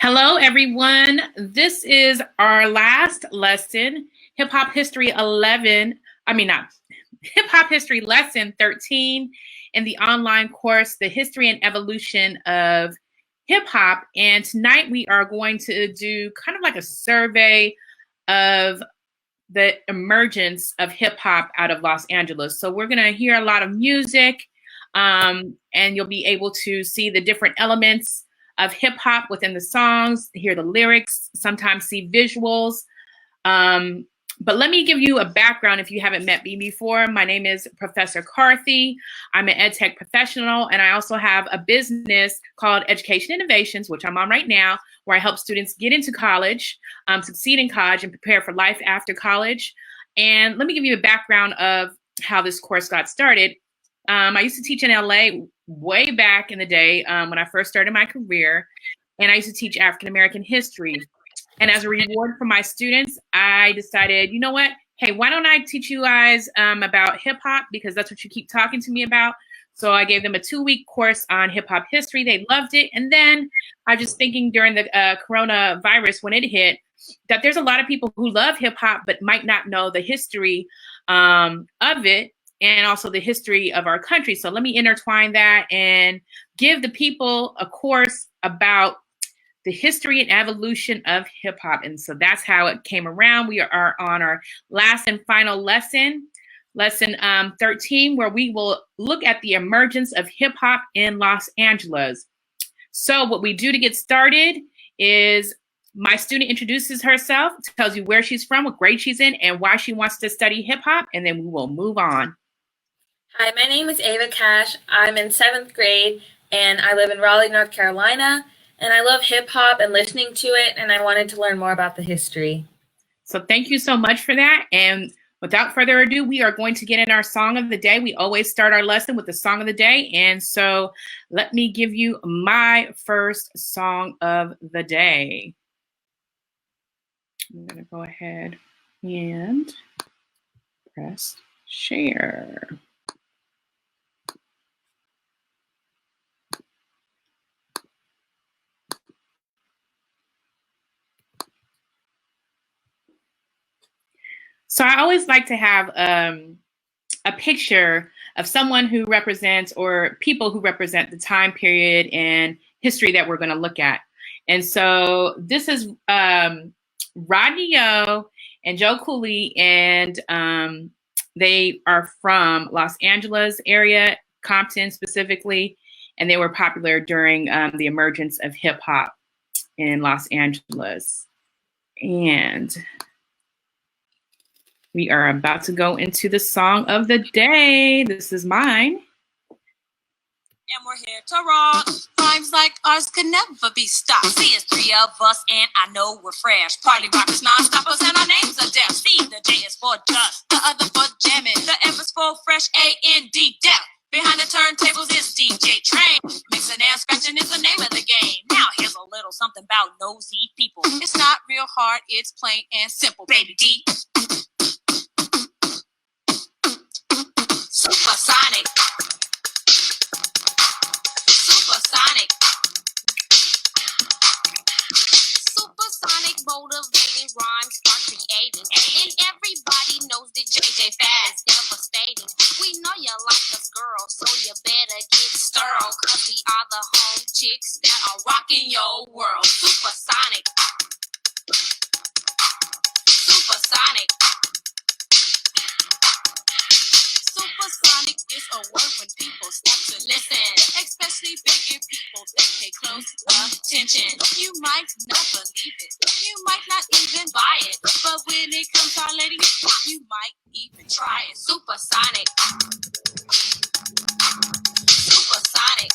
Hello, everyone. This is our last lesson, Hip Hop History 11. Hip Hop History Lesson 13 in the online course, The History and Evolution of Hip Hop. And tonight we are going to do kind of like a survey of the emergence of hip hop out of Los Angeles. So we're going to hear a lot of music, and you'll be able to see the different elements of hip hop within the songs, hear the lyrics, sometimes see visuals. But let me give you a background if you haven't met me before. My name is Professor Carthy. I'm an ed tech professional, and I also have a business called Education Innovations, which I'm on right now, where I help students get into college, succeed in college, and prepare for life after college. And let me give you a background of how this course got started. I used to teach in LA way back in the day when I first started my career, and I used to teach African American history. And as a reward for my students, I decided, you know what? Hey, why don't I teach you guys about hip hop, because that's what you keep talking to me about. So I gave them a 2-week course on hip hop history. They loved it. And then I was just thinking during the coronavirus, when it hit, that there's a lot of people who love hip hop but might not know the history of it, and also the history of our country. So let me intertwine that and give the people a course about the history and evolution of hip hop. And so that's how it came around. We are on our last and final lesson 13, where we will look at the emergence of hip hop in Los Angeles. So what we do to get started is my student introduces herself, tells you where she's from, what grade she's in, and why she wants to study hip hop, and then we will move on. Hi, my name is Ava Cash. I'm in 7th grade, and I live in Raleigh, North Carolina, and I love hip-hop and listening to it, and I wanted to learn more about the history. So thank you so much for that, and without further ado, we are going to get in our song of the day. We always start our lesson with the song of the day, and so let me give you my first song of the day. I'm going to go ahead and press share. So I always like to have a picture of someone who represents, or people who represent, the time period and history that we're going to look at. And so this is Rodney Yo and Joe Cooley, and they are from Los Angeles area, Compton specifically, and they were popular during the emergence of hip hop in Los Angeles. And we are about to go into the song of the day. This is mine. And we're here to rock. Rhymes like ours could never be stopped. See, it's 3 of us, and I know we're fresh. Party rockers, non-stoppers, and our names are deaf. See, the J is for dust, the other for jamming, the F is for fresh, A-N-D, deaf. Behind the turntables is DJ Train. Mixing and scratching is the name of the game. Now here's a little something about nosy people. It's not real hard, it's plain and simple, baby D. Supersonic. Supersonic. Supersonic motivated rhymes are created. And everybody knows that JJ Fad is devastating. We know you like us, girl, so you better get sterile. Cause we are the home chicks that are rocking your world. Supersonic. Supersonic. Supersonic is a word when people start to listen, especially bigger people that pay close attention. You might not believe it, you might not even buy it, but when it comes to letting it pop, you might even try it. Supersonic. Supersonic.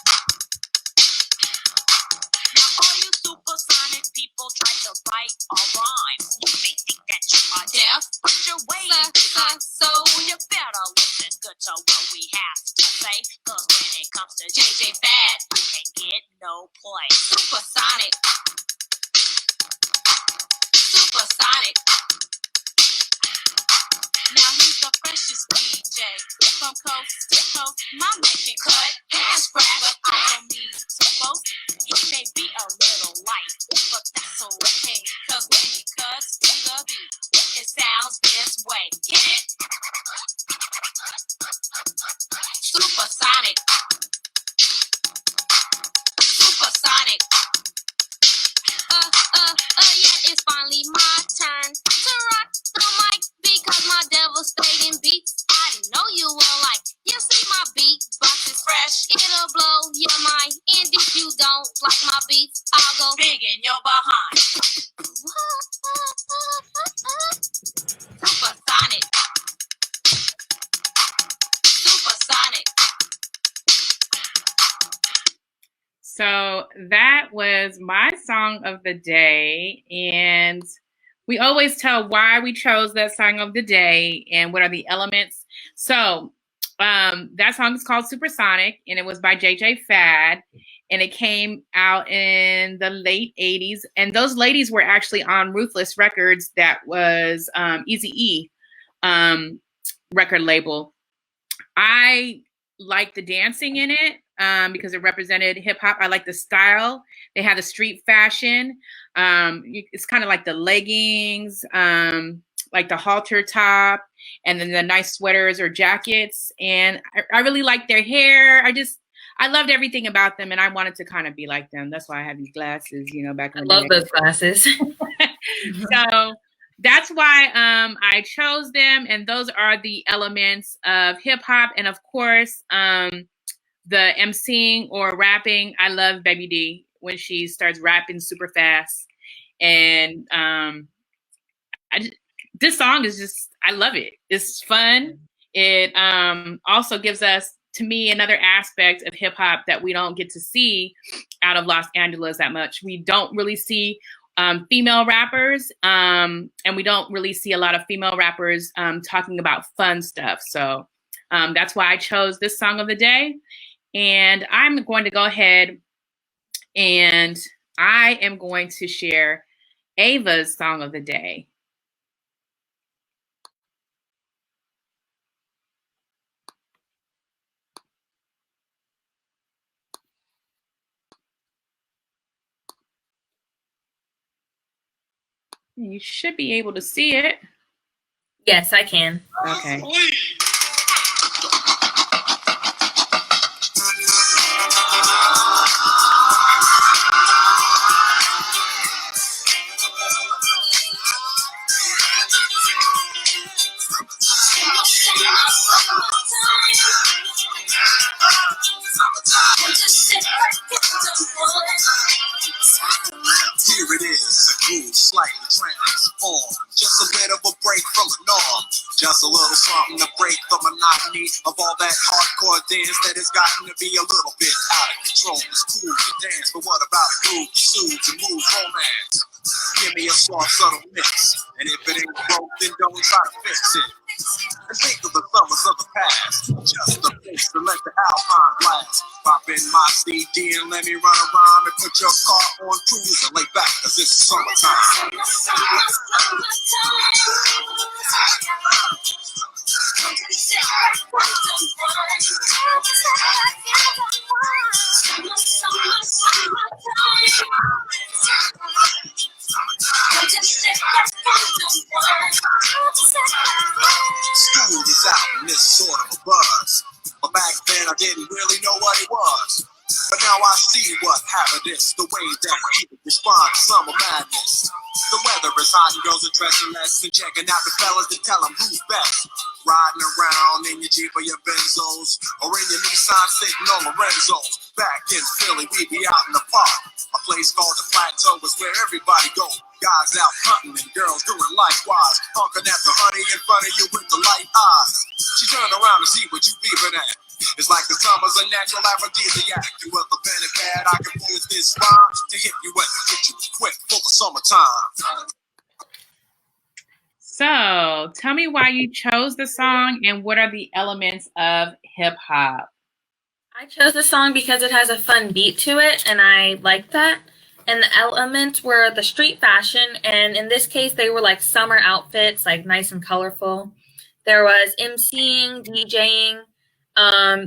Now all you supersonic people try to bite our rhymes. You may think that you are deaf, but you're way behind, so you better listen good to what we have to say. Cause when it comes to JJ Fad, you can get no play. Supersonic. Supersonic. Now he's the freshest DJ from coast to coast. My man can cut and scrap, but I don't need to boast. He may be a little light, but finally my turn to rock the mic because my devastating beats I know you will like. You see my beat box is fresh, it'll blow your mind. And if you don't like my beats, I'll go big in your behind. Supersonic, supersonic. So that was my song of the day, and we always tell why we chose that song of the day and what are the elements. So that song is called Supersonic, and it was by JJ Fad, and it came out in the late 80s. And those ladies were actually on Ruthless Records, that was Eazy-E record label. I like the dancing in it because it represented hip hop. I like the style. They had the street fashion. It's kind of like the leggings, like the halter top, and then the nice sweaters or jackets. And I really like their hair. I loved everything about them, and I wanted to kind of be like them. That's why I have these glasses, back in the day. I love those glasses. So that's why I chose them, and those are the elements of hip hop. And of course, the emceeing or rapping. I love Baby D when she starts rapping super fast, and this song is just, I love it. It's fun. It also gives us, to me, another aspect of hip hop that we don't get to see out of Los Angeles that much. We don't really see female rappers, and we don't really see a lot of female rappers talking about fun stuff. So that's why I chose this song of the day. And I'm going to go ahead and I am going to share Ava's song of the day. You should be able to see it. Yes, I can. Okay. Here it is, a groove slightly transformed. Just a bit of a break from the norm. Just a little something to break the monotony of all that hardcore dance that has gotten to be a little bit out of control. It's cool to dance, but what about a groove that soothes and moves romance? Give me a soft, subtle mix, and if it ain't broke, then don't try to fix it. And think of the summers of the past, just a place to let the Alpine blast. Pop in my CD and let me run around and put your car on cruise and lay back, cause it's summertime. School is out and it's sort of a buzz, but back then I didn't really know what it was. But now I see what happened is the way that people respond to summer madness. The weather is hot and girls are dressing less and checking out the fellas to tell them who's best. Riding around in your Jeep or your Benzos, or in your Nissan sitting on Lorenzo's. Back in Philly, we be out in the park. A place called the Plateau is where everybody goes. Guys out hunting and girls doing likewise. Honking at the honey in front of you with the light eyes. She turned around to see what you beeping at. It's like the summer's a natural aphrodisiac. And with a pen and pad, I can pose this rhyme to hit you with and get you quick for the summertime. So tell me why you chose the song and what are the elements of hip hop? I chose the song because it has a fun beat to it, and I like that. And the elements were the street fashion, and in this case, they were like summer outfits, like nice and colorful. There was emceeing, DJing.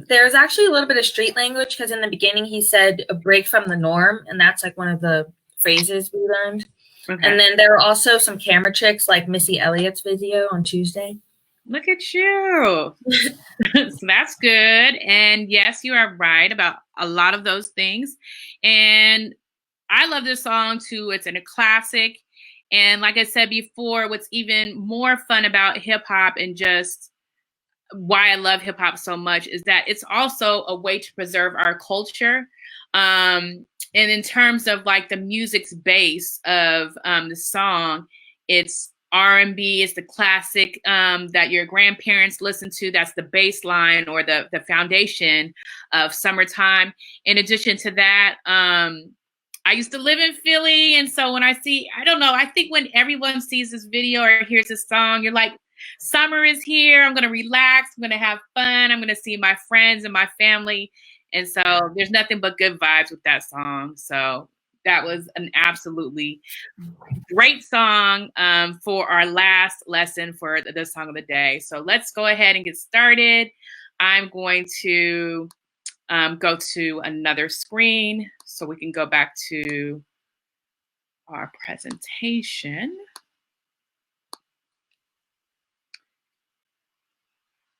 There's actually a little bit of street language because in the beginning he said a break from the norm, and that's like one of the phrases we learned. Okay. And then there were also some camera tricks like Missy Elliott's video on Tuesday. Look at you. So that's good. And yes, you are right about a lot of those things. And I love this song too. It's in a classic. And like I said before, what's even more fun about hip hop and just why I love hip hop so much is that it's also a way to preserve our culture. And in terms of like the music's base of the song, it's R&B, it's the classic that your grandparents listened to. That's the bass line or the foundation of Summertime. In addition to that, I used to live in Philly. And so when I see, I don't know, I think when everyone sees this video or hears this song, you're like, summer is here. I'm going to relax. I'm going to have fun. I'm going to see my friends and my family. And so there's nothing but good vibes with that song. So that was an absolutely great song for our last lesson for the song of the day. So let's go ahead and get started. I'm going to go to another screen so we can go back to our presentation.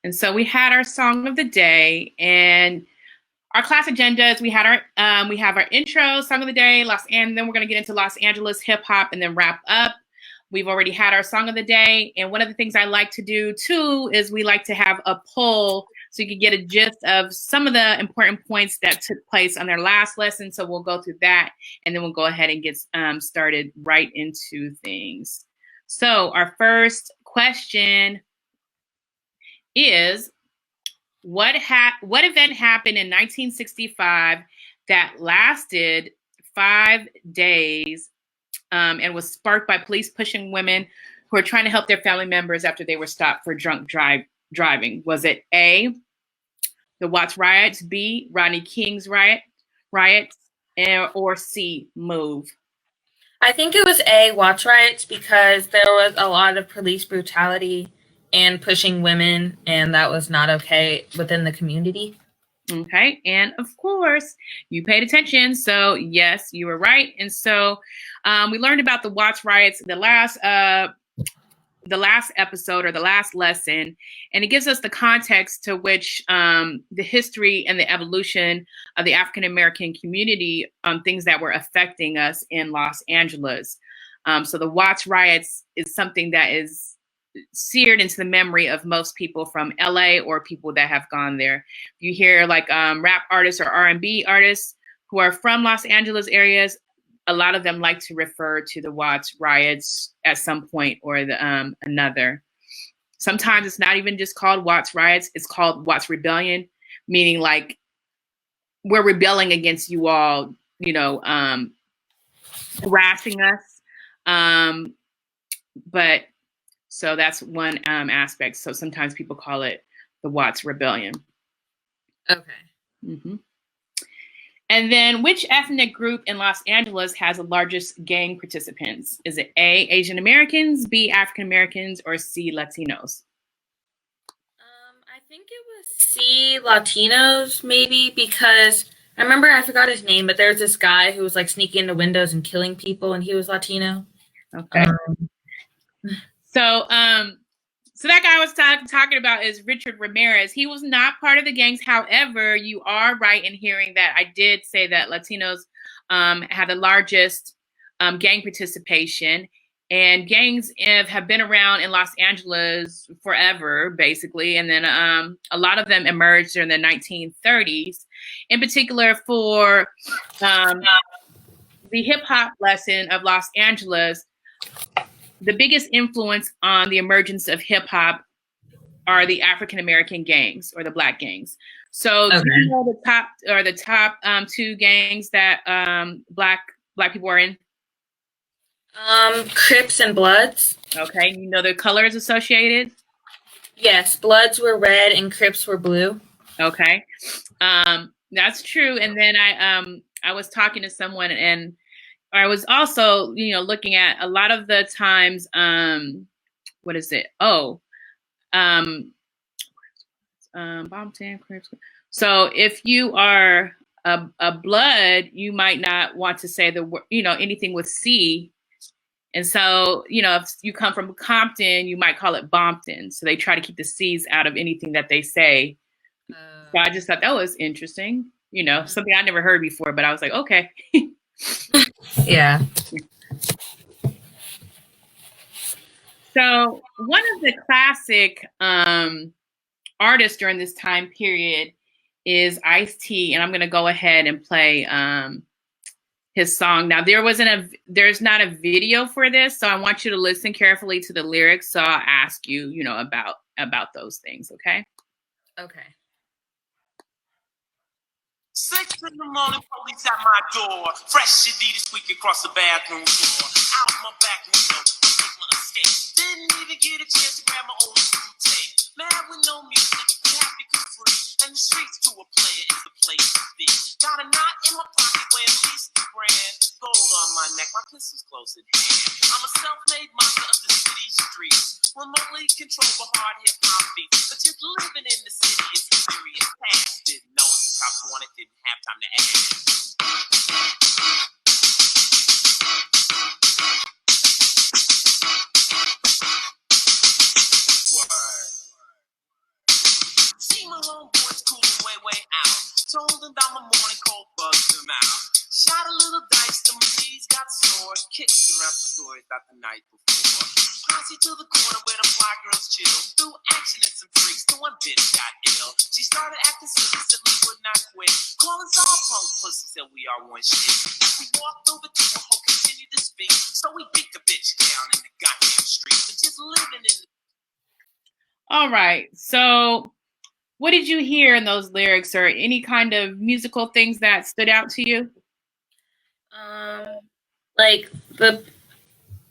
And so we had our song of the day, and our class agenda is we have our intro, song of the day, and then we're going to get into Los Angeles hip hop and then wrap up. We've already had our song of the day, and one of the things I like to do too is we like to have a poll so you can get a gist of some of the important points that took place on their last lesson. So we'll go through that, and then we'll go ahead and get started right into things. So our first question is, what event happened in 1965 that lasted 5 days and was sparked by police pushing women who were trying to help their family members after they were stopped for drunk driving? Was it A, the Watts riots, B, Rodney King's riots, or C, MOVE? I think it was A, Watts riots, because there was a lot of police brutality and pushing women, and that was not okay within the community. Okay, and of course, you paid attention, so yes, you were right. And so we learned about the Watts riots the last episode or the last lesson, and it gives us the context to which the history and the evolution of the African American community, things that were affecting us in Los Angeles. So the Watts riots is something that is seared into the memory of most people from LA or people that have gone there. You hear like rap artists or R&B artists who are from Los Angeles areas, a lot of them like to refer to the Watts riots at some point or another. Sometimes it's not even just called Watts riots, it's called Watts Rebellion, meaning like we're rebelling against you all, harassing us. But so that's one aspect. So sometimes people call it the Watts Rebellion. Okay. Mm-hmm. And then which ethnic group in Los Angeles has the largest gang participants? Is it A, Asian Americans, B, African Americans, or C, Latinos? I think it was C, Latinos, maybe, because I remember, I forgot his name, but there's this guy who was like sneaking into windows and killing people, and he was Latino. Okay. So that guy I was talking about is Richard Ramirez. He was not part of the gangs. However, you are right in hearing that I did say that Latinos had the largest gang participation. And gangs have been around in Los Angeles forever, basically. And then a lot of them emerged during the 1930s, in particular for the hip hop lesson of Los Angeles. The biggest influence on the emergence of hip hop are the African American gangs or the Black gangs. So do you know the top two gangs that Black people are in? Crips and Bloods. Okay, you know the colors associated? Yes, Bloods were red and Crips were blue. Okay, that's true. And then I was talking to someone, and I was also, looking at a lot of the times, what is it? So if you are a blood, you might not want to say the word, anything with C. And so, if you come from Compton, you might call it Bompton. So they try to keep the C's out of anything that they say. So I just thought that was interesting, something I never heard before, but I was like, okay. Yeah. So one of the classic artists during this time period is Ice-T, and I'm going to go ahead and play his song. Now there's not a video for this, so I want you to listen carefully to the lyrics. So I'll ask you, about those things, okay? Okay. 6 in the morning, police at my door. Fresh Adidas squeaking across the bathroom floor. Out my back window, make my escape. Didn't even get a chance to grab my old school tape. Mad with no music, happy for free. And the streets to a player is the place to be. Got a knot in my pocket weighing at least a grand. Gold on my neck, my pistol's close at hand. I'm a self-made monster of the city streets. Remotely controlled by hard hip-hop beats. But just living in the city is a serious task. Didn't know what the cops wanted, didn't have time to ask. Word. See my homeboys cooling way out. Told them about my morning cold, bugged them out. Shot a little dice, the knees got sore. Kicked around the stories about the night before. Posse to the corner where the fly girls chill. Threw action at some freaks, till one bitch got ill. She started acting silly, said we would not quit. Calling us all punk pussies, said we are one shit. As we walked over to her, hoe continued to speak. So we beat the bitch down in the goddamn street. But just living in the... All right. So what did you hear in those lyrics, or any kind of musical things that stood out to you?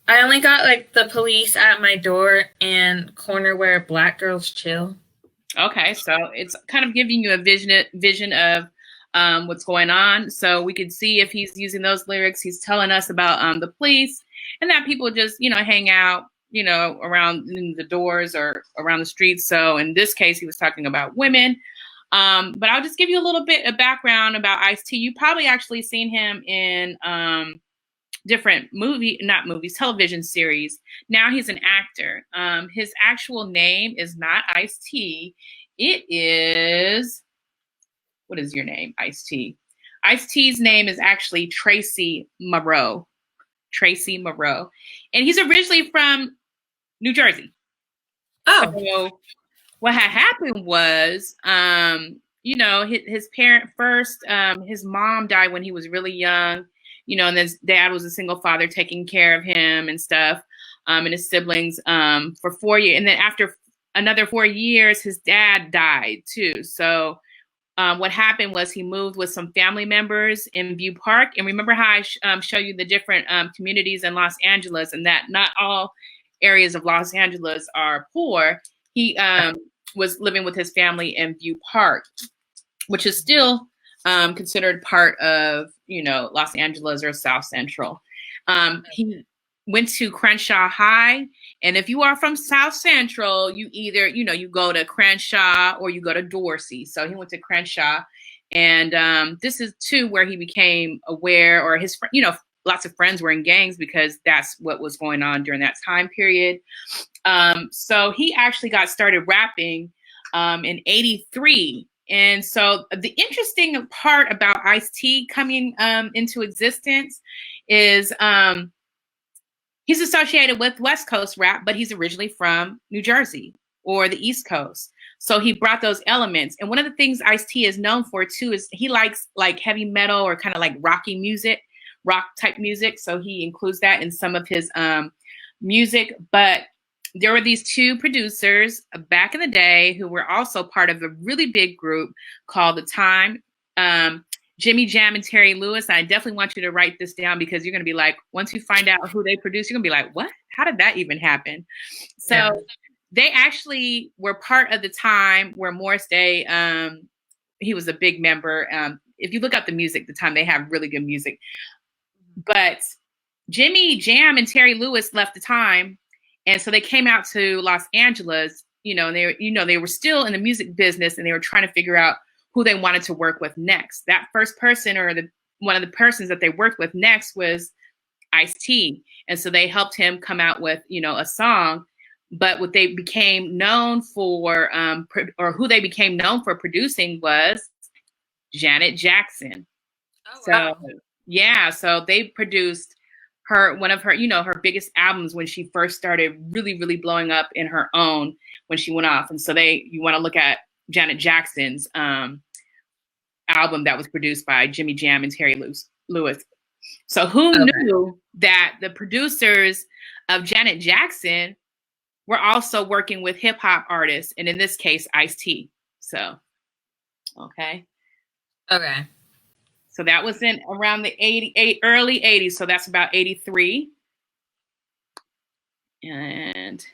I only got like the police at my door and corner where black girls chill. Okay, so it's kind of giving you a vision of what's going on. So we could see if he's using those lyrics. He's telling us about the police and that people just, hang out, around in the doors or around the streets. So in this case, he was talking about women. But I'll just give you a little bit of background about Ice-T. You probably actually seen him in different television series. Now he's an actor. His actual name is not Ice-T. It is, what is your name, Ice-T? Ice-T's name is actually Tracy Moreau. Tracy Moreau. And he's originally from New Jersey. Oh. So what had happened was, his parent first, his mom died when he was really young. And his dad was a single father taking care of him and stuff, and his siblings for 4 years. And then after another 4 years, his dad died too. So what happened was he moved with some family members in View Park. And remember how I show you the different communities in Los Angeles, and that not all areas of Los Angeles are poor. He was living with his family in View Park, which is still considered part of, Los Angeles or South Central. He went to Crenshaw High. And if you are from South Central, you either, you go to Crenshaw or you go to Dorsey. So he went to Crenshaw. And this is too where he became aware, or his, lots of friends were in gangs because that's what was going on during that time period. So he actually got started rapping in '83. And so the interesting part about Ice-T coming into existence is he's associated with West Coast rap, but he's originally from New Jersey or the East Coast. So he brought those elements. And one of the things Ice-T is known for too is he likes like heavy metal or kind of like rocky music, rock type music. So he includes that in some of his music. But there were these two producers back in the day who were also part of a really big group called The Time, Jimmy Jam and Terry Lewis. I definitely want you to write this down because you're going to be like, once you find out who they produce, you're going to be like, what? How did that even happen? So they actually were part of The Time, where Morris Day, he was a big member. If you look up the music, The Time, they have really good music. But Jimmy Jam and Terry Lewis left The Time. And so they came out to Los Angeles, and they were still in the music business, and they were trying to figure out who they wanted to work with next. That first person, or one of the persons that they worked with next, was Ice-T. And so they helped him come out with, a song. But what they became known for, or who they became known for producing, was Janet Jackson. Oh, wow. So they produced one of her, her biggest albums when she first started really, really blowing up in her own when she went off. And so you want to look at Janet Jackson's album that was produced by Jimmy Jam and Terry Lewis. So who knew that the producers of Janet Jackson were also working with hip hop artists, and in this case, Ice-T. So, okay. So that was in around the early 80s. So that's about 83. And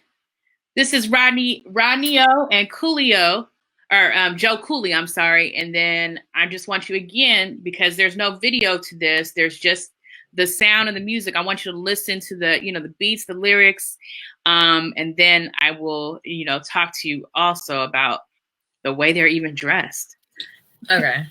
this is Rodney-O and Coolio, or Joe Cooley, I'm sorry. And then I just want you again, because there's no video to this, there's just the sound of the music. I want you to listen to the, the beats, the lyrics. And then I will, talk to you also about the way they're even dressed. Okay.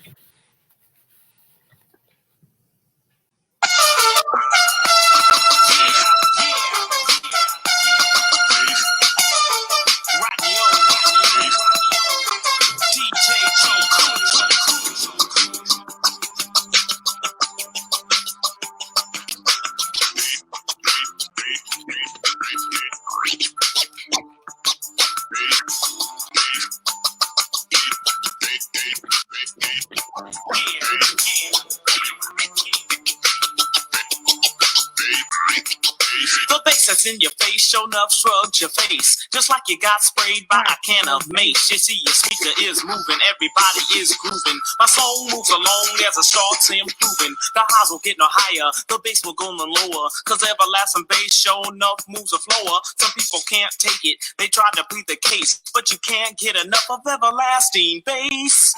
In your face, show enough shrugged your face, just like you got sprayed by a can of mace. You see, your speaker is moving, everybody is grooving. My soul moves along as it starts improving. The highs will get no higher, the bass will go no lower, cause everlasting bass show enough moves the floor. Some people can't take it, they try to plead the case, but you can't get enough of everlasting bass.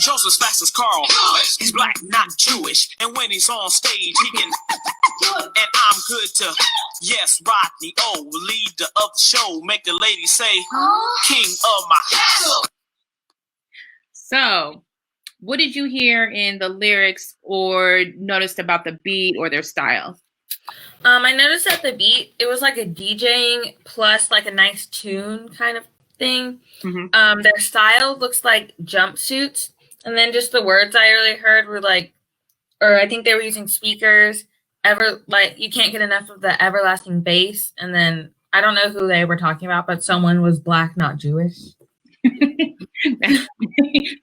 Joseph's fast as Carl. He's black, not Jewish. And when he's on stage, he can. And I'm good to. Yes, Rodney O, leader of the show. Make the lady say, king of my castle. So, what did you hear in the lyrics or noticed about the beat or their style? I noticed that the beat, it was like a DJing plus like a nice tune kind of thing. Mm-hmm. Their style looks like jumpsuits. And then just the words I really heard were like, or I think they were using speakers, you can't get enough of the everlasting bass. And then I don't know who they were talking about, but someone was black, not Jewish.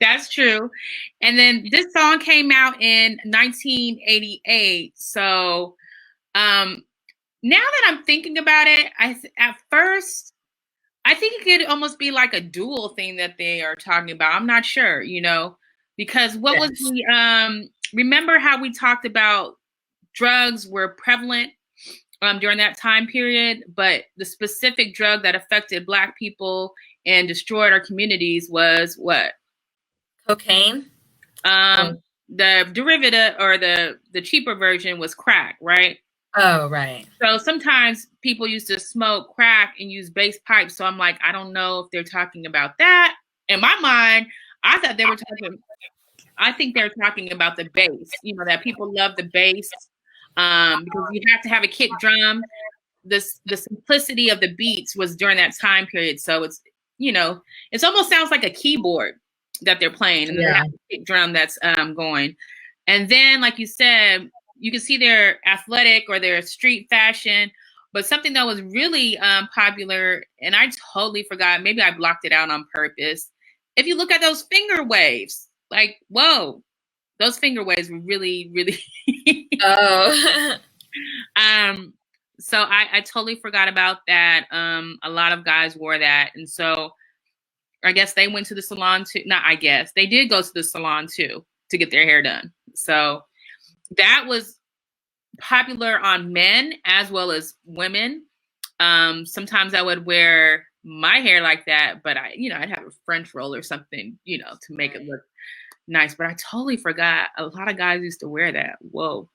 That's true. And then this song came out in 1988. So now that I'm thinking about it, at first, I think it could almost be like a dual thing that they are talking about. I'm not sure, because what was the, remember how we talked about drugs were prevalent during that time period, but the specific drug that affected Black people and destroyed our communities was what? Cocaine. The derivative or the cheaper version was crack, right? Oh, right. So sometimes people used to smoke crack and use bass pipes. So I'm like, I don't know if they're talking about that. In my mind, I thought they were talking. I think they're talking about the bass. That people love the bass because you have to have a kick drum. The simplicity of the beats was during that time period. So it's it almost sounds like a keyboard that they're playing, and they have a kick drum that's going. And then, like you said, you can see their athletic or their street fashion, but something that was really popular, and I totally forgot, maybe I blocked it out on purpose. If you look at those finger waves, like, whoa, those finger waves were really, really. Oh. So I totally forgot about that. A lot of guys wore that. And so I guess they went to the salon too. Not I guess. They did go to the salon too to get their hair done. So that was popular on men as well as women. Sometimes I would wear my hair like that, but I'd have a French roll or something, to make it look nice. But I totally forgot. A lot of guys used to wear that. Whoa.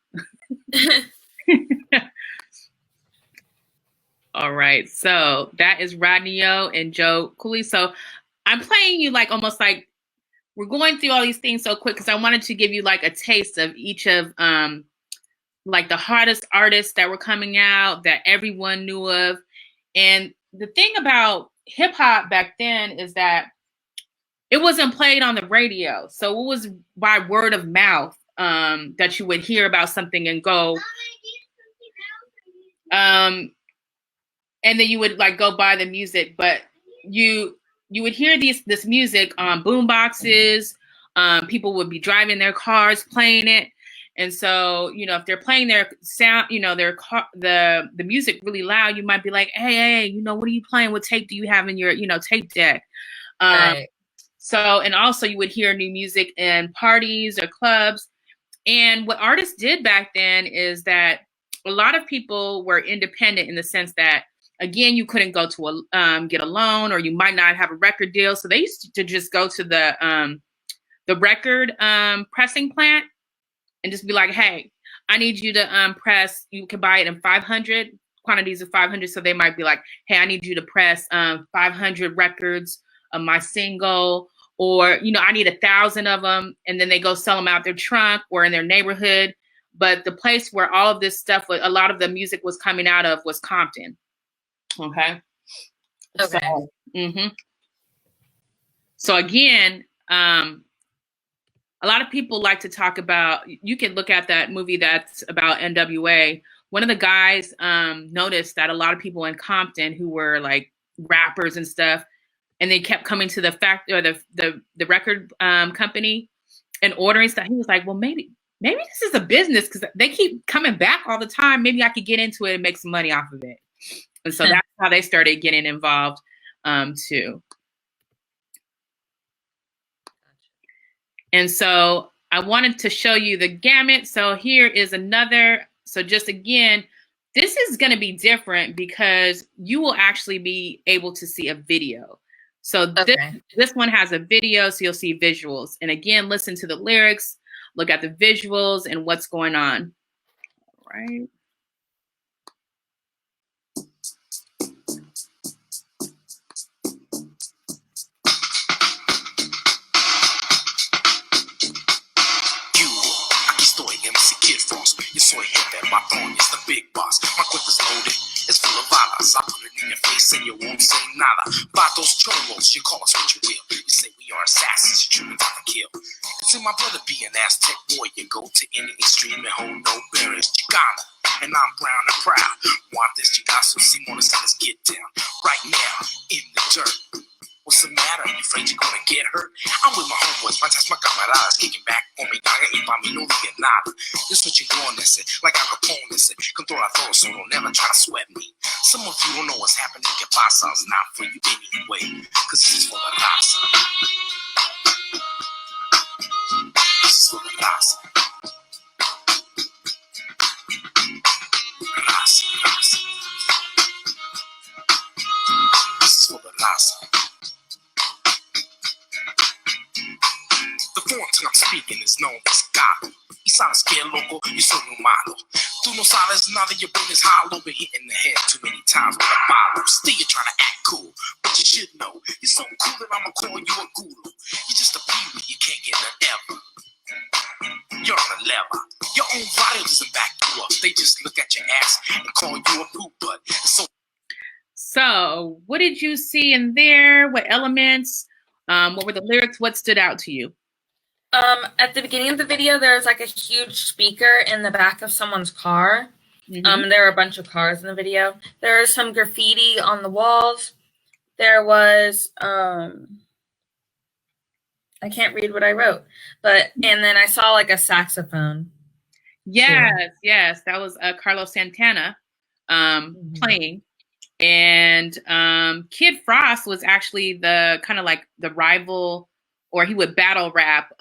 All right. So that is Rodney-O and Joe Cooley. So I'm playing you almost like we're going through all these things so quick because I wanted to give you like a taste of each of like the hottest artists that were coming out that everyone knew of. And the thing about hip hop back then is that it wasn't played on the radio. So it was by word of mouth that you would hear about something and go. And then you would like go buy the music, but you would hear this music on boom boxes. People would be driving their cars playing it. And so, you know, if they're playing their sound, you know, the music really loud, you might be like, hey, you know, what are you playing? What tape do you have in your, you know, tape deck? Right. So, and also you would hear new music in parties or clubs. And what artists did back then is that a lot of people were independent in the sense that, again, you couldn't go to get a loan, or you might not have a record deal. So they used to just go to the record pressing plant and just be like, hey, I need you to press, you can buy it in 500 quantities of 500. So they might be like, hey, I need you to press 500 records of my single, or, you know, I need 1,000 of them. And then they go sell them out their trunk or in their neighborhood. But the place where all of this stuff, a lot of the music was coming out of was Compton. Okay. Okay. So, so again, a lot of people like to talk about, you can look at that movie that's about NWA. One of the guys noticed that a lot of people in Compton who were like rappers and stuff, and they kept coming to the factory or the record company and ordering stuff. He was like, well, maybe this is a business because they keep coming back all the time. Maybe I could get into it and make some money off of it. And so that's how they started getting involved too. And so I wanted to show you the gamut. So here is another. So just again, this is going to be different because you will actually be able to see a video. So this one has a video, so you'll see visuals. And again, listen to the lyrics, look at the visuals and what's going on. All right. You soy jefe, patrón, it's the big boss. My clip is loaded, it's full of balas. I put it in your face and you won't say nada. Vatos, cholos, you call us what you will. You say we are assassins, you truly got to kill. It's in my blood to be an Aztec warrior. Go to any extreme and hold no barriers. Chicana, and I'm brown and proud. Want this chicazo, Simona, so let's get down. Right now, in the dirt. What's the matter? You afraid you're gonna get hurt? I'm with my homeboys, fantasma camaradas, kicking back on me, daga, y pa' mí no diga nada. This what you want, listen, like Al Capone, listen. Control todo, so don't never try to sweat me. Some of you don't know what's happening, que pasa, it's not for you anyway, cause this is for the raza. This is for the raza. Raza, raza. This is for the raza. The foreign tongue I'm speaking is known as Galo. Y sabes que loco, yo soy un malo. Tú no sabes nada, your brain is hollow. Been hit in the head too many times with a follow. Still you're trying to act cool, but you should know you're so cool that I'ma call you a guru. You're just a beauty, you can't get none ever. You're on a level. Your own body doesn't back you up. They just look at your ass and call you a poop butt. So what did you see in there? What elements? What were the lyrics? What stood out to you? At the beginning of the video, there's like a huge speaker in the back of someone's car. There are a bunch of cars in the video. There is some graffiti on the walls. There was, I can't read what I wrote, and then I saw like a saxophone. Yes, that was Carlos Santana playing. And Kid Frost was actually the kind of like the rival, or he would battle rap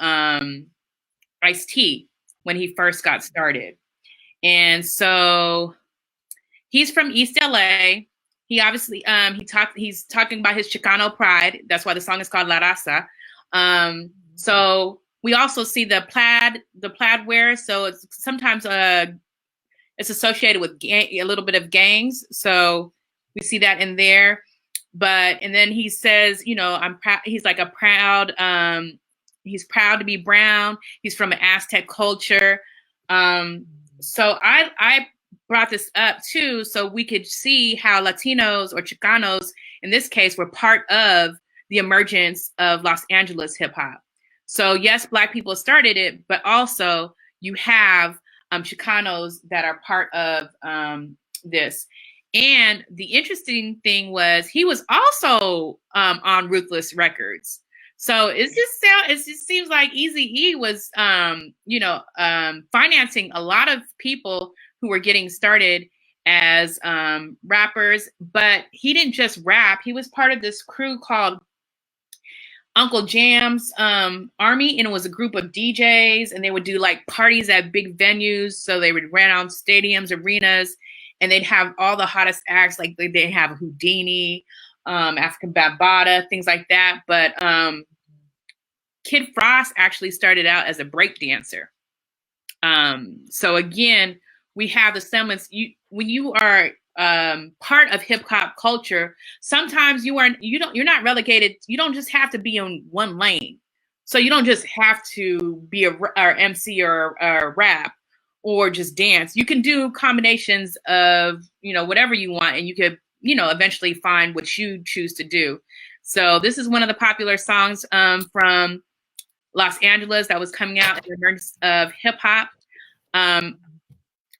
Ice-T when he first got started. And so he's from East LA. He obviously he's talking about his Chicano pride. That's why the song is called La Raza. So we also see the plaid wear. So it's sometimes it's associated with a little bit of gangs. So we see that in there. And then he says, you know, I'm proud. He's like a proud He's proud to be brown. He's from an Aztec culture. So I brought this up too, so we could see how Latinos or Chicanos, in this case, were part of the emergence of Los Angeles hip hop. So yes, Black people started it, but also you have Chicanos that are part of this. And the interesting thing was he was also on Ruthless Records. So it just seems like Eazy-E was financing a lot of people who were getting started as rappers, but he didn't just rap. He was part of this crew called Uncle Jam's Army, and it was a group of DJs, and they would do like parties at big venues. So they would rent out stadiums, arenas, and they'd have all the hottest acts. Like they have Houdini, African Bambaataa, things like that. But Kid Frost actually started out as a break dancer. So again, we have the semblance. When you are part of hip hop culture, sometimes you're not relegated. You don't just have to be in one lane. So you don't just have to be a MC or rap or just dance. You can do combinations of whatever you want, and you could eventually find what you choose to do. So this is one of the popular songs from Los Angeles that was coming out in the emergence of hip hop.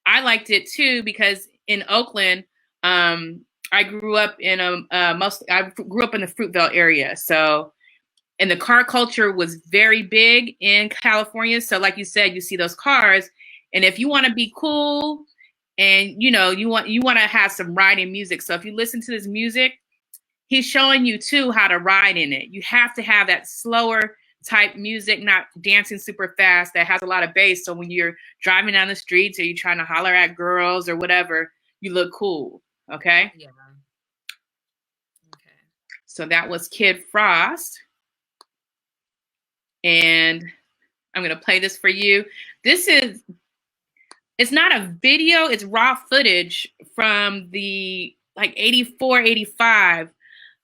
I liked it too because in Oakland, I grew up in I grew up in the Fruitvale area. So, and the car culture was very big in California. So, like you said, you see those cars, and if you want to be cool, and you want to have some riding music. So, if you listen to this music, he's showing you too how to ride in it. You have to have that slower type music, not dancing super fast, that has a lot of bass. So when you're driving down the streets or you're trying to holler at girls or whatever, you look cool. Okay. Yeah. Okay. So that was Kid Frost. And I'm going to play this for you. It's not a video, it's raw footage from the 84, 85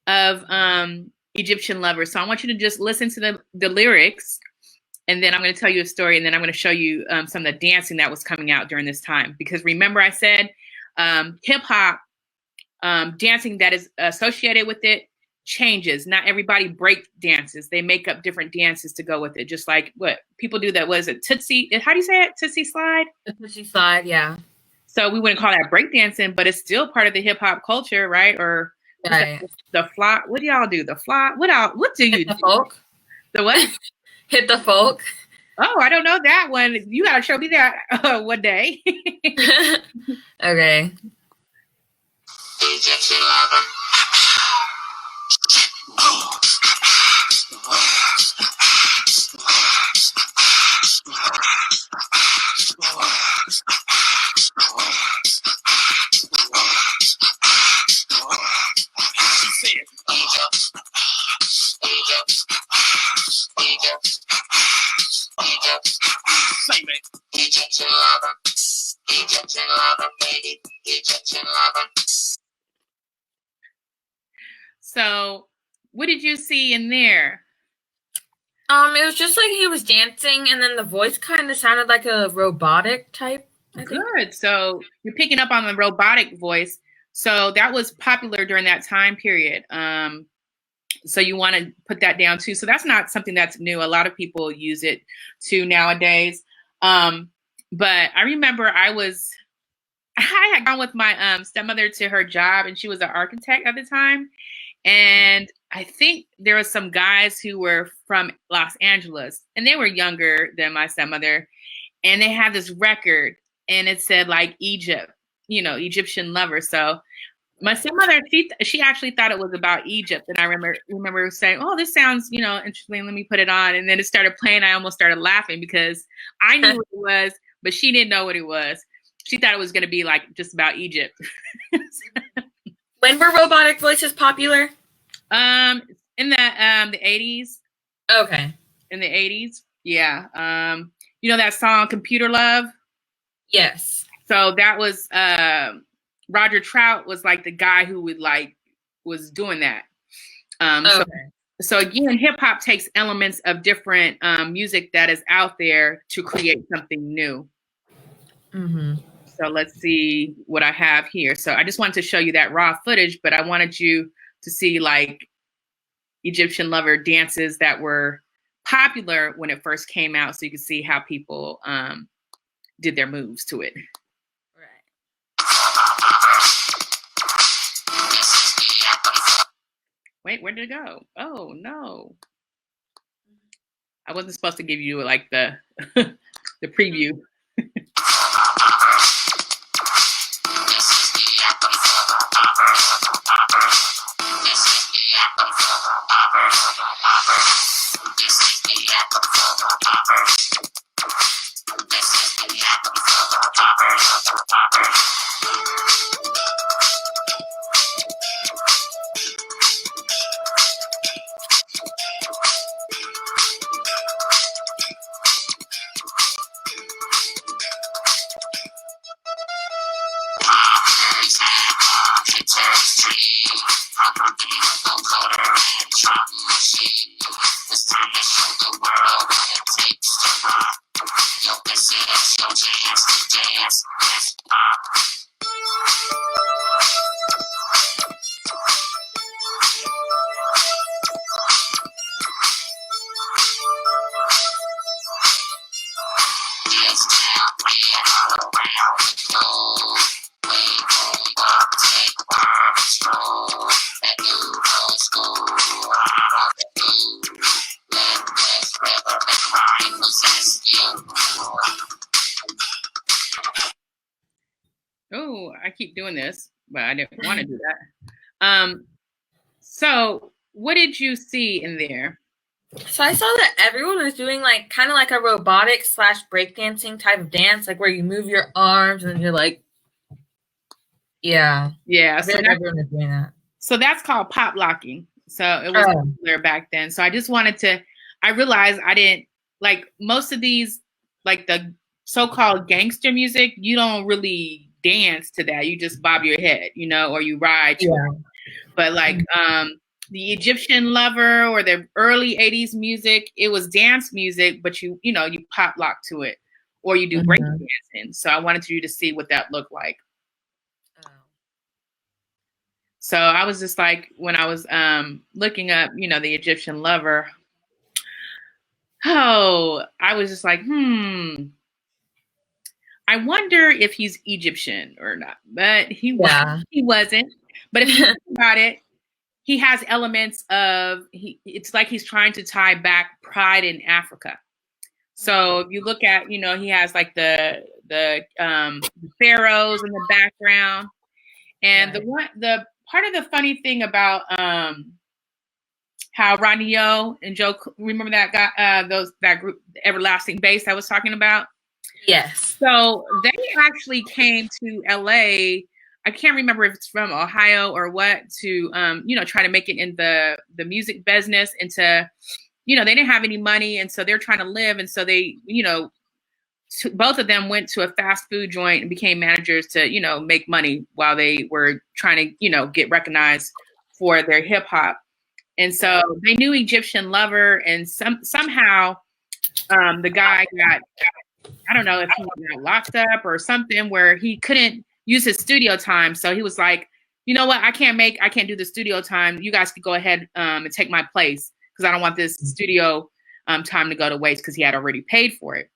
of Egyptian Lover. So I want you to just listen to the lyrics, and then I'm going to tell you a story, and then I'm going to show you some of the dancing that was coming out during this time. Because remember I said hip hop dancing that is associated with it changes. Not everybody break dances. They make up different dances to go with it. Just like what people do that was a Tootsie. How do you say it? Tootsie slide? The Tootsie slide, yeah. So we wouldn't call that break dancing, but it's still part of the hip hop culture, right? Or right. The fly. What do y'all do? The fly. What do you Hit the do? folk. The what? Hit the folk. Oh, I don't know that one. You gotta show me that one day. Okay. Egyptian Lover. Egyptian Lover, Egyptian Lover, baby, Egyptian Lover. So, what did you see in there? It was just like he was dancing, and then the voice kind of sounded like a robotic type. Good. So you're picking up on the robotic voice. So that was popular during that time period. So you want to put that down too. So that's not something that's new. A lot of people use it too nowadays. But I remember I had gone with my stepmother to her job, and she was an architect at the time. And I think there were some guys who were from Los Angeles, and they were younger than my stepmother. And they had this record, and it said like Egypt, Egyptian Lover. So my stepmother, she actually thought it was about Egypt. And I remember saying, oh, this sounds, interesting. Let me put it on. And then it started playing. I almost started laughing because I knew what it was, but she didn't know what it was. She thought it was going to be like just about Egypt. When were robotic voices popular? In the 80s. Okay. In the 80s. Yeah. That song Computer Love? Yes. So that was Roger Trout was like the guy who was doing that. Okay. So again, hip hop takes elements of different music that is out there to create something new. Mm-hmm. So let's see what I have here. So I just wanted to show you that raw footage, but I wanted you to see like Egyptian lover dances that were popular when it first came out, so you can see how people did their moves to it. Wait, where did it go? Oh no. I wasn't supposed to give you like the the preview. Oh, I keep doing this, but I didn't want to do that. So what did you see in there? So I saw that everyone was doing like kind of like a robotic / breakdancing type of dance, like where you move your arms and you're like, yeah. Yeah, so everyone is doing that. So that's called pop locking. So it was popular back then. So I just wanted to, I realized I didn't, like most of these, like the so-called gangster music, you don't really dance to that. You just bob your head, you know, or you ride. Yeah. But like the Egyptian lover or the early 80s music, it was dance music, but you know, you pop lock to it or you do break dancing. So I wanted you to see what that looked like. So I was just like, when I was looking up, you know, the Egyptian lover, I was just like, I wonder if he's Egyptian or not. But he wasn't. But if you think about it, he has elements of, it's like he's trying to tie back pride in Africa. So if you look at, you know, he has like the pharaohs in the background. And the part of the funny thing about how Rodney Yo and Joe, remember that guy, that group, Everlasting Bass I was talking about? Yes. So they actually came to LA. I can't remember if it's from Ohio or what, to you know, try to make it in the music business, and to, you know, they didn't have any money, and so they're trying to live, and so they, you know, both of them went to a fast food joint and became managers to, you know, make money while they were trying to, you know, get recognized for their hip hop. And so they knew Egyptian lover, and somehow the guy got, I don't know if he got locked up or something, where he couldn't use his studio time. So he was like, you know what, I can't do the studio time. You guys could go ahead and take my place, because I don't want this studio time to go to waste, because he had already paid for it.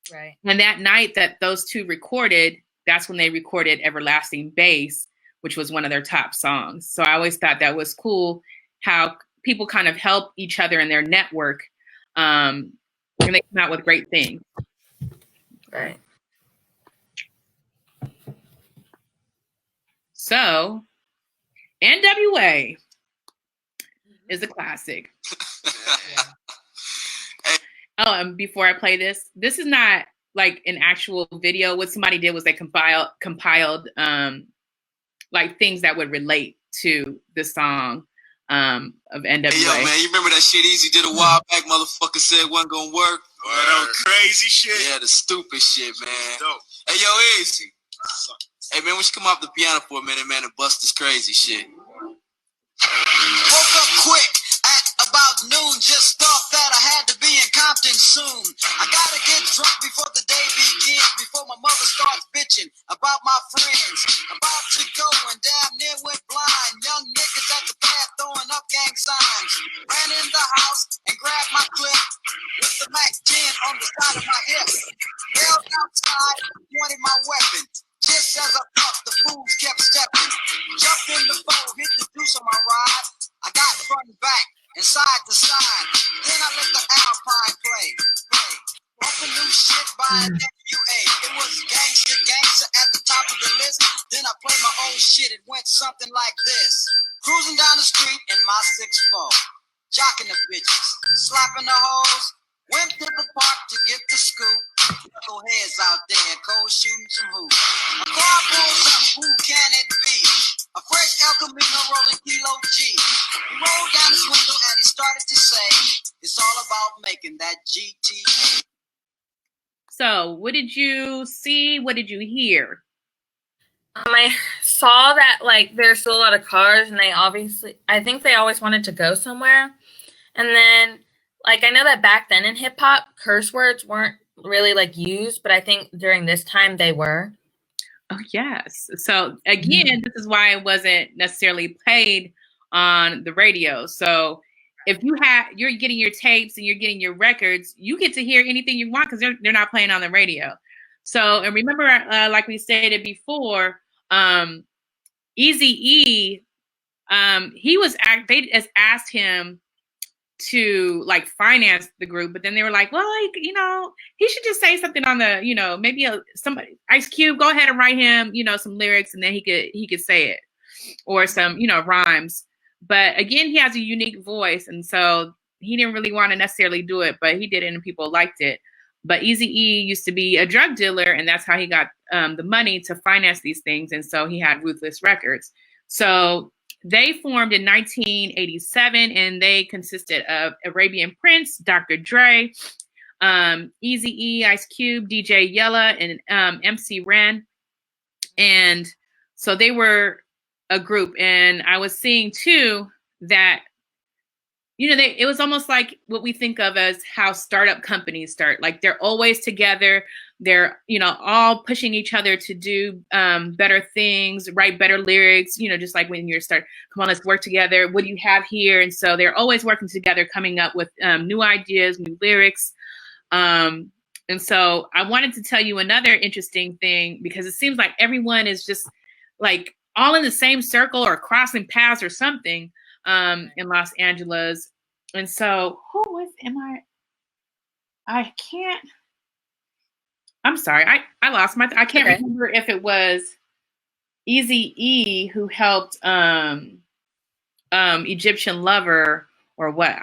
Right. And that night that those two recorded, that's when they recorded Everlasting Bass, which was one of their top songs. So I always thought that was cool, how people kind of help each other in their network, and they come out with great things. Right. So NWA is a classic. Oh, and before I play this is not like an actual video. What somebody did was they compiled like things that would relate to the song of NWA. Hey, yo, man, you remember that shit Easy did a while back? Motherfucker said it wasn't gonna work. Oh, that was crazy shit. Yeah, the stupid shit, man. Dope. Hey, yo, Easy. Hey, man, we should come off the piano for a minute, man, and bust this crazy shit. Woke up quick at about Just thought that I had to be in Compton soon. I gotta get drunk before the day begins, before my mother starts bitching about my friends. About to go and damn near went blind. Young niggas at the path throwing up gang signs. Ran in the house and grabbed my clip with the Mac 10 on the side of my hip. Held outside, pointed my weapon. Just as I thought, the fools kept stepping. Jumped in the boat, hit the deuce on my ride. I got front and back and side to side. Then I let the Alpine play. Bumping new shit by NWA. It was gangster at the top of the list. Then I played my own shit. It went something like this. Cruising down the street in my 6'4", jocking the bitches, slapping the hoes. Went to the park to get the scoop. Knuckleheads out there, cold shooting some hoops. A car pulls up, who can it be? A fresh El Camino rolling Kilo G. He rolled down his window and he started to say, it's all about making that GTA. So, what did you see? What did you hear? I saw that like there's still a lot of cars, and I think they always wanted to go somewhere. And then, like, I know that back then in hip hop, curse words weren't really like used, but I think during this time they were. Oh, yes. So again, this is why it wasn't necessarily played on the radio. So if you're getting your tapes and you're getting your records, you get to hear anything you want because they're not playing on the radio. So, and remember, like we stated before, Eazy-E, they just asked him to like finance the group, but then they were like, well, like, he should just say something on the, maybe somebody, Ice Cube, go ahead and write him, some lyrics, and then he could say it, or some, rhymes. But again, he has a unique voice, and so he didn't really want to necessarily do it, but he did it, and people liked it. But Eazy-E used to be a drug dealer, and that's how he got the money to finance these things, and so he had Ruthless Records. So they formed in 1987, and they consisted of Arabian Prince, Dr. Dre, Eazy-E, Ice Cube, DJ Yella, and MC Ren. And so they were a group. And I was seeing, too, that, it was almost like what we think of as how startup companies start. Like, they're always together. They're, all pushing each other to do better things, write better lyrics, just like when you start, come on, let's work together. What do you have here? And so they're always working together, coming up with new ideas, new lyrics. And so I wanted to tell you another interesting thing, because it seems like everyone is just like all in the same circle or crossing paths or something in Los Angeles. And so I'm sorry. I lost I can't remember if it was Eazy-E who helped Egyptian Lover or what.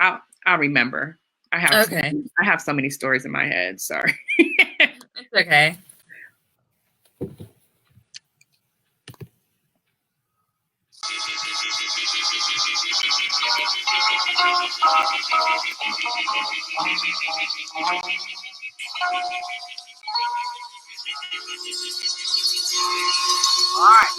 I'll remember. I have so many stories in my head. Sorry. It's okay. All right.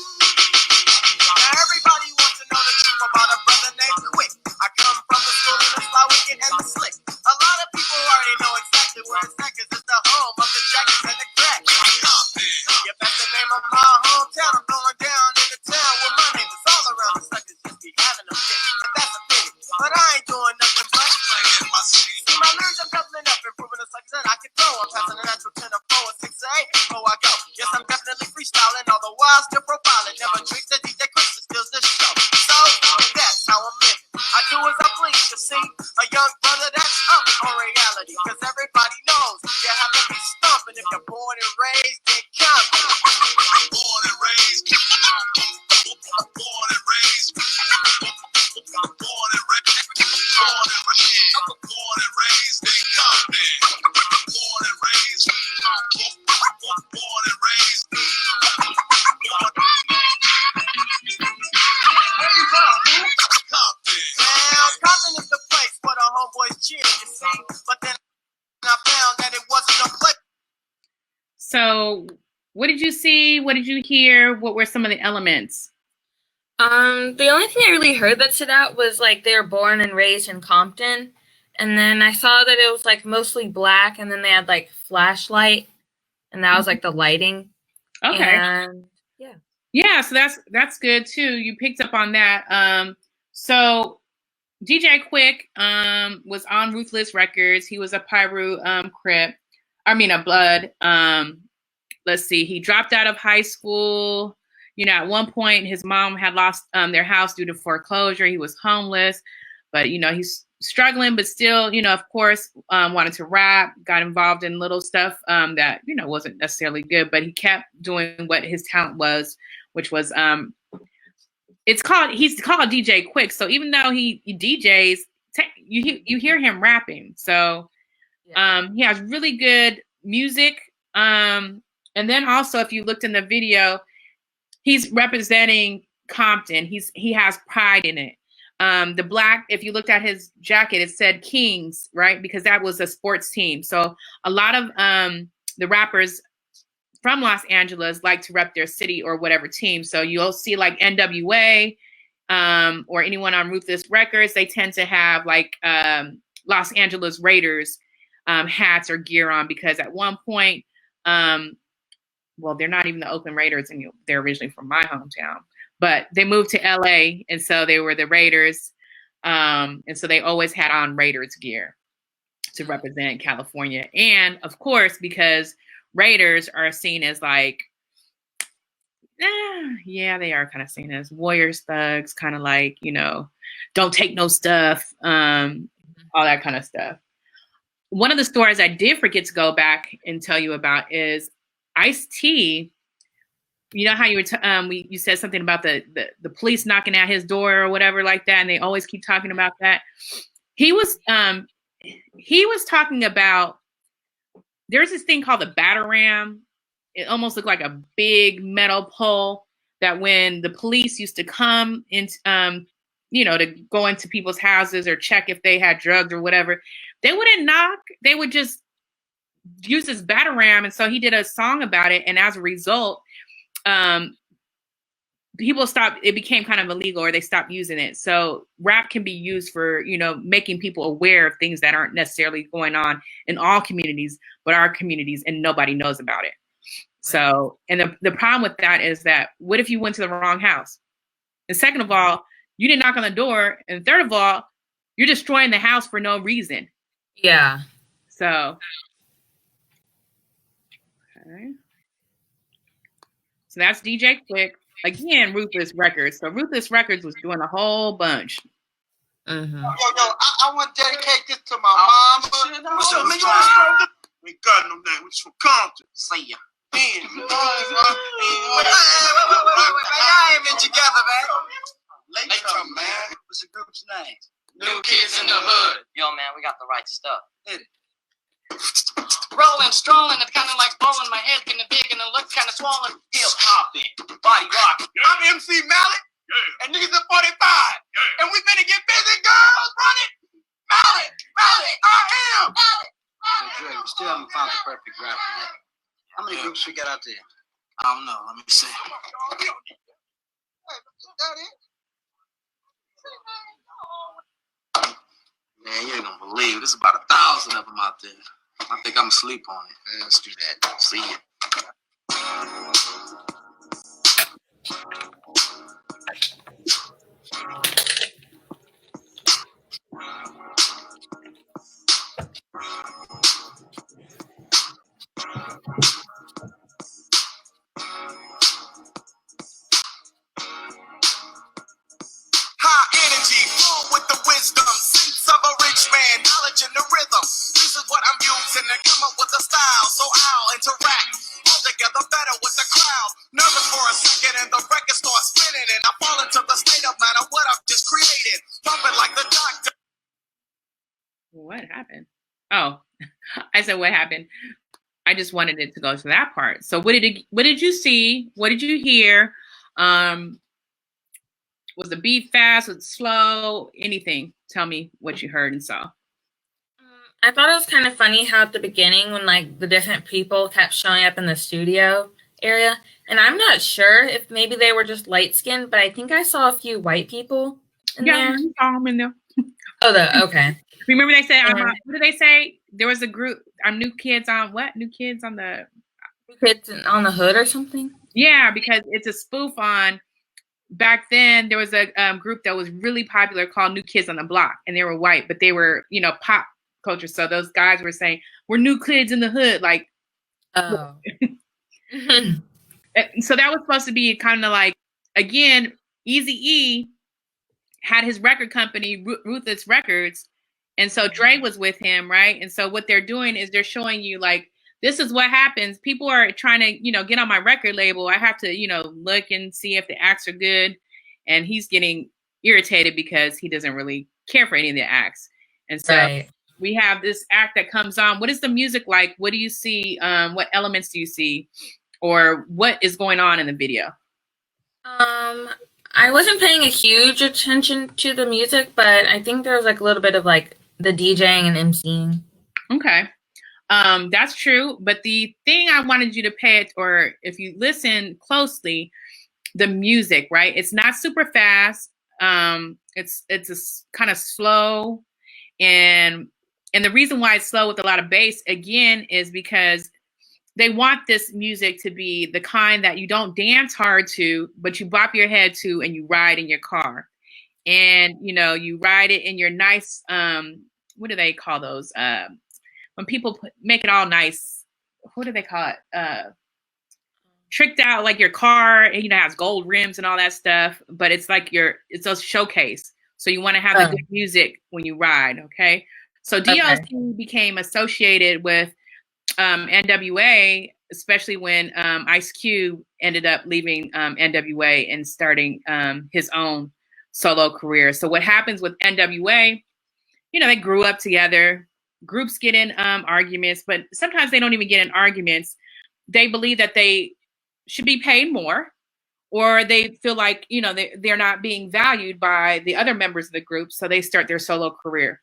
Now everybody wants to know the truth about a brother named Quick. I come from the school of the Sly Wicked and the Slick. A lot of people already know exactly where it's at, 'cause it's the home of the Jackets and the Crack. You bet the name of my hometown. I'm going down in the town where my name is all around. The suckers just be having them shit, and that's a pity. But I ain't doing nothing but playing my city. See my lyrics, I'm doubling up, improving the suckers that I can throw. I'm passing the natural 10 to 4 and 6 to 8 before I go. Yes, I'm definitely freestyling, all the while still profiling. Never treat the DJ Chris and steals the show. So that's how I'm living. I do as I please. You see, a young brother that's up on reality. 'Cause everybody knows you have to be stumping if you're born and raised in Compton. Born and raised. Born and raised. Born and raised. Born and raised in Compton. Born and raised. Born and raised. Now, Compton is the place where the homeboys cheer, you see. But then I found that it wasn't a place. So what did you see? What did you hear? What were some of the elements? The only thing I really heard that stood out was like they were born and raised in Compton, And then I saw that it was like mostly black, and then they had like flashlight, and that was like the lighting. Okay. And yeah, so that's good too. You picked up on that. So DJ Quick was on Ruthless Records. He was a Piru Crip. I mean a Blood. Let's see. He dropped out of high school. You know, at one point his mom had lost their house due to foreclosure. He was homeless, but you know, he's struggling, but still, you know, of course, wanted to rap, got involved in little stuff that, you know, wasn't necessarily good, but he kept doing what his talent was, which was he's called DJ Quick. So even though he DJs, you hear him rapping. So he has really good music. And then also, if you looked in the video, he's representing Compton. He has pride in it. The black, if you looked at his jacket, it said Kings, right? Because that was a sports team. So a lot of the rappers from Los Angeles like to rep their city or whatever team. So you'll see like NWA or anyone on Ruthless Records, they tend to have like Los Angeles Raiders hats or gear on, because at one point, well, they're not even the Oakland Raiders, and they're originally from my hometown, but they moved to LA, and so they were the Raiders, and so they always had on Raiders gear to represent California. And of course, because Raiders are seen as like, yeah, they are kind of seen as warriors, thugs, kind of like, you know, don't take no stuff, all that kind of stuff. One of the stories I did forget to go back and tell you about is Ice-T. You know how you were you said something about the police knocking at his door or whatever like that, and they always keep talking about that. He was talking about, there's this thing called the Batarang. It almost looked like a big metal pole that when the police used to come into you know, to go into people's houses or check if they had drugs or whatever, they wouldn't knock. They would just use this Batarang. And so he did a song about it. And as a result, people stopped, it became kind of illegal, or they stopped using it. So rap can be used for, you know, making people aware of things that aren't necessarily going on in all communities, but our communities, and nobody knows about it. So, and the problem with that is that, what if you went to the wrong house? And second of all, you didn't knock on the door. And third of all, you're destroying the house for no reason. Yeah. So, okay. So that's DJ Quick. Again, Ruthless Records. So Ruthless Records was doing a whole bunch. Mm-hmm. Yo, I want to dedicate this to my mama. What's up, man? You want to we got them there. We from Compton. See ya. Man, Y'all ain't been together, man. Later, man. What's the group's name? New Kids in the Hood. Yo, man, we got the right stuff. Hit it. Rolling, strolling, it's kind of like bowling. My head's getting big and it looks kind of swollen. Hip hopping, body rocking. I'm MC Mallet. Yeah. And niggas are 45. Yeah. And we finna get busy, girls. Run it. Mallet, I am. Hey, Dre, we still haven't found the perfect rapper yet. How many groups we got out there? I don't know. Let me see. Man, you ain't gonna believe it. There's about 1,000 of them out there. I think I'm asleep on it. Man, let's do that. See ya. High energy, full with the wisdom, sense of a rich man, knowledge in the rhythm. This is what I'm using to come up with a style, so I'll interact all together better with the crowd. Nervous for a second and the record starts spinning, and I fall into the state of mind of what I've just created, pumping like the doctor. What happened? Oh, I said what happened. I just wanted it to go to that part. So what did you see? What did you hear? Was the beat fast? Was it slow? Anything? Tell me what you heard and saw. I thought it was kind of funny how at the beginning, when like the different people kept showing up in the studio area, and I'm not sure if maybe they were just light skinned, but I think I saw a few white people in there. I saw them in there. Okay. Remember they said, what did they say? There was a group, our New Kids on what? New Kids on the... Kids on the Hood or something? Yeah, because it's a spoof on, back then there was a group that was really popular called New Kids on the Block, and they were white, but they were, you know, pop culture. So those guys were saying, we're new kids in the hood. Like, oh. So that was supposed to be kind of like, again, Eazy-E had his record company, Ruthless Records. And so Dre was with him, right? And so what they're doing is they're showing you, like, this is what happens. People are trying to, you know, get on my record label. I have to, you know, look and see if the acts are good. And he's getting irritated because he doesn't really care for any of the acts. And so we have this act that comes on. What is the music like? What do you see? What elements do you see? Or what is going on in the video? I wasn't paying a huge attention to the music, but I think there was like a little bit of like the DJing and MCing. Okay. That's true. But the thing I wanted you to pay it, or if you listen closely, the music, right? It's not super fast. It's a kind of slow. And the reason why it's slow with a lot of bass, again, is because they want this music to be the kind that you don't dance hard to, but you bop your head to and you ride in your car. And, you know, you ride it in your nice, what do they call those? When people make it all nice, what do they call it? Tricked out, like your car, you know, has gold rims and all that stuff, but it's like it's a showcase. So you want to have the good music when you ride, okay? So DOC became associated with NWA, especially when Ice Cube ended up leaving NWA and starting his own solo career. So what happens with NWA, you know, they grew up together. Groups get in arguments, but sometimes they don't even get in arguments. They believe that they should be paid more, or they feel like, you know, they're not being valued by the other members of the group, so they start their solo career.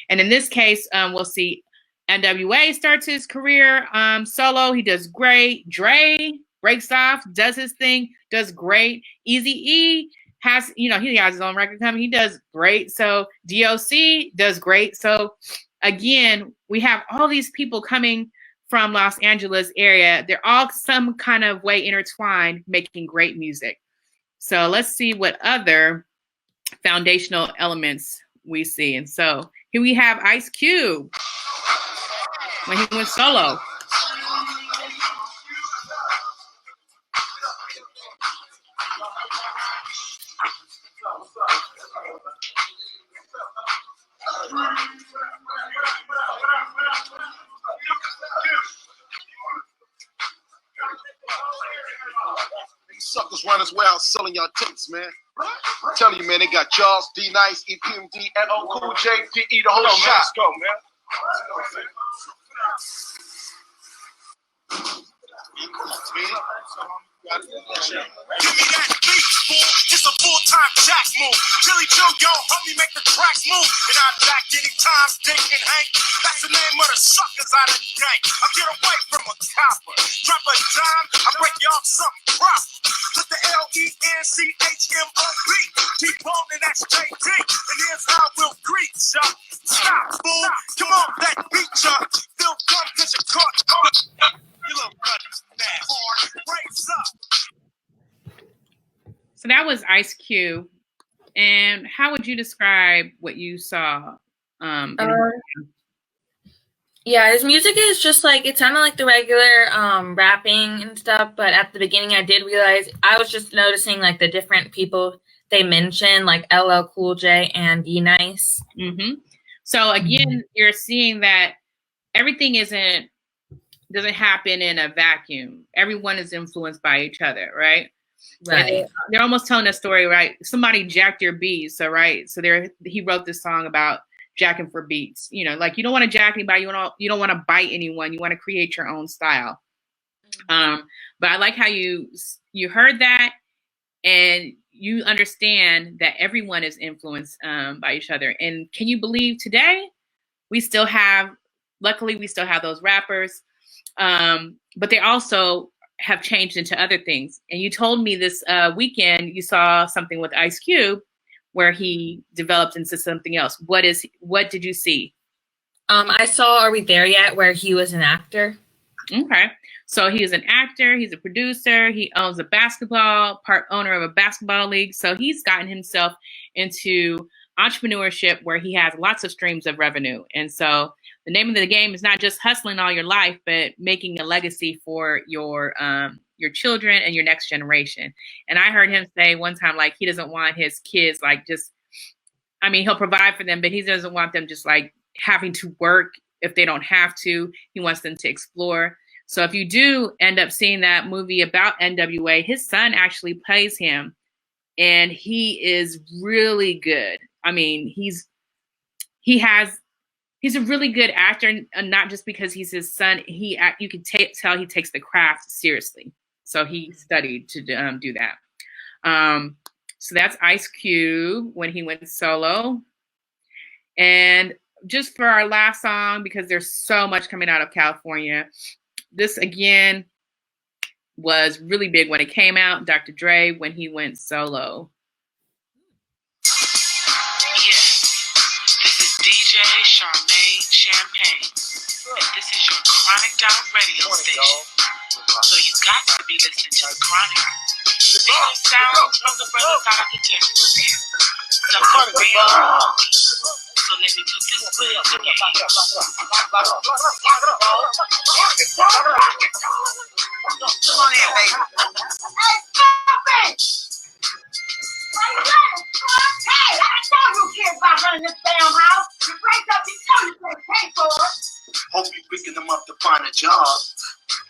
And in this case, we'll see NWA starts his career solo. He does great. Dre breaks off, does his thing, does great. Eazy-E has, you know, he has his own record company. He does great. So DOC does great. So again, we have all these people coming from Los Angeles area. They're all some kind of way intertwined, making great music. So let's see what other foundational elements we see. And so here we have Ice Cube when he went solo. These suckers run as well selling y'all tapes, man. I'm telling you, man, they got Charles, D Nice, EPMD, NO Cool J, PE, the whole shot. Let's go, man. Give me that beat, fool. It's a full-time jack move. Billy Joe, yo, help me make the track move. And I'm back anytime, Dick and Hank. That's the name of the suckers I done gang. I get away from a copper. Drop a dime, I break you off something proper. Put the LENCHMOB. Keep on and that's JD. And here's how we'll greet ya. Stop, fool. Come on, that beat ya. Feel dumb cause you caught. You little brothers, man. Brace up. So that was Ice Cube. And how would you describe what you saw? Yeah, his music is just like, it sounded like the regular rapping and stuff, but at the beginning I did realize, I was just noticing like the different people they mentioned, like LL Cool J and D Nice. Mm-hmm. So again, you're seeing that everything doesn't happen in a vacuum. Everyone is influenced by each other, right? Right. They're almost telling a story, right? Somebody jacked your beats, so right. So he wrote this song about jacking for beats. You know, like you don't want to jack anybody. You don't want to bite anyone. You want to create your own style. But I like how you heard that and you understand that everyone is influenced by each other. And can you believe today luckily we still have those rappers, but they also have changed into other things. And you told me this weekend you saw something with Ice Cube where he developed into something else. What did you see? I saw Are We There Yet, where he was an actor. Okay. So he's an actor, he's a producer, he owns a part owner of a basketball league. So he's gotten himself into entrepreneurship where he has lots of streams of revenue. And so the name of the game is not just hustling all your life, but making a legacy for your children and your next generation. And I heard him say one time, like, he doesn't want his kids, like, he'll provide for them, but he doesn't want them just like having to work if they don't have to. He wants them to explore. So if you do end up seeing that movie about NWA, his son actually plays him, and he is really good. I mean, he's a really good actor, and not just because he's his son. You can tell he takes the craft seriously. So he studied to do that. So that's Ice Cube when he went solo. And just for our last song, because there's so much coming out of California, this again was really big when it came out. Dr. Dre when he went solo. Yeah, this is DJ Charmaine Champagne, and this is your Chronic Out radio station. So you got to be listening to the Chronic. The sounds from the brothers out of the dance here. Something real. So let me put this wheel in your ear. Come on in, baby. Hey, stop it! Hey, I told you kids about running this damn house. You break up, you tell you can't pay for it. Hope you picking them up to find a job.